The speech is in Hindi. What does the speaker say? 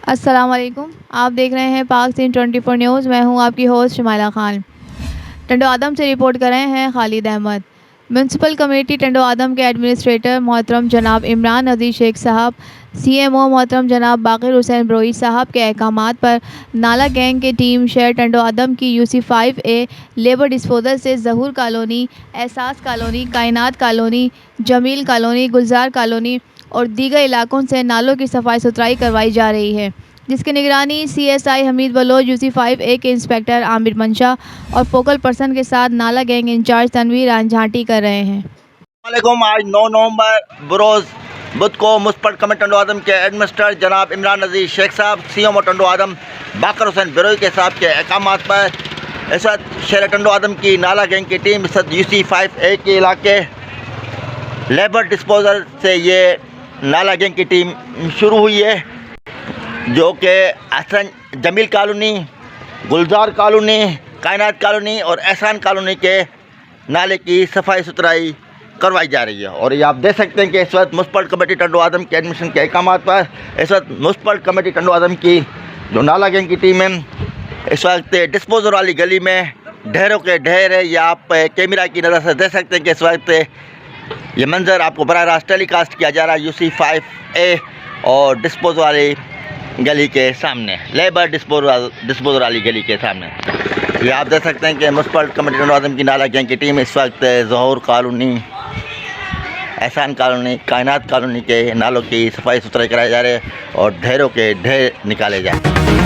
अस्सलाम वालेकुम। आप देख रहे हैं पाक सीन 24 न्यूज़। मैं हूं आपकी होस्ट शमाइला खान। टंडो आदम से रिपोर्ट कर रहे हैं खालिद अहमद। म्यूनसिपल कमेटी टंडो आदम के एडमिनिस्ट्रेटर मोहतरम जनाब इमरान अजीज शेख साहब, सीएमओ मोहतरम जनाब बाकिर हुसैन बरोई साहब के अहकामात पर नाला गैंग की टीम शहर टंडो आदम की यूसी 5A लेबर डिस्पोजल से ज़हूर कॉलोनी, एहसास कॉलोनी, कायनात कॉलोनी, जमील कॉलोनी, गुलजार कॉलोनी और दीगर इलाकों से नालों की सफाई सुथराई करवाई जा रही है, जिसकी निगरानी CSI Hamid Bloch, UC 5A के इंस्पेक्टर आमिर मंशा और फोकल पर्सन के साथ नाला गैंग इंचार्ज तनवीर अंझाटी कर रहे हैं। वालेकुम। आज 9 नवंबर बरोज़ बुध को मुस्पट कमेटी टंडो आदम के एडमिनिस्ट्रेटर जनाब इमरान अजीज शेख साहब, सीएमओ टंडो आदम बाकर हुसैन बरोई के साहब के अहकामात पर इस वक्त शहर टंडो आदम की नाला गैंग की टीम इस वक्त यूसी 5A के इलाके लेबर डिस्पोजल से ये नाला गैंग की टीम शुरू हुई है, जो कि असन जमील कॉलोनी, गुलजार कॉलोनी, कायनात कॉलोनी और एहसान कॉलोनी के नाले की सफाई सुथराई करवाई जा रही है। और ये आप देख सकते हैं कि इस वक्त मुस्पट कमेटी टंडो आदम के एडमिशन के अहकामात पर इस वक्त मुस्पट कमेटी टंडो आदम की जो नाला गैंग की टीम है इस वक्त डिस्पोजर वाली गली में ढेरों के ढेर है। या आप कैमरा की नज़र से देख सकते हैं कि इस वक्त ये मंज़र आपको बराह रास्त टेलीकास्ट किया जा रहा है यूसी 5A और डिस्पोजर वाली गली के सामने, लेबर डिस्पोजर वाली गली के सामने। ये आप देख सकते हैं कि मुस्पट कमेटी टंडो आदम की नाला गैंग की टीम इस वक्त ज़हूर कॉलोनी, एहसान कॉलोनी, कायनात कॉलोनी के नालों की सफाई सुथराई कराई जा रही है और ढेरों के ढेर निकाले जाए।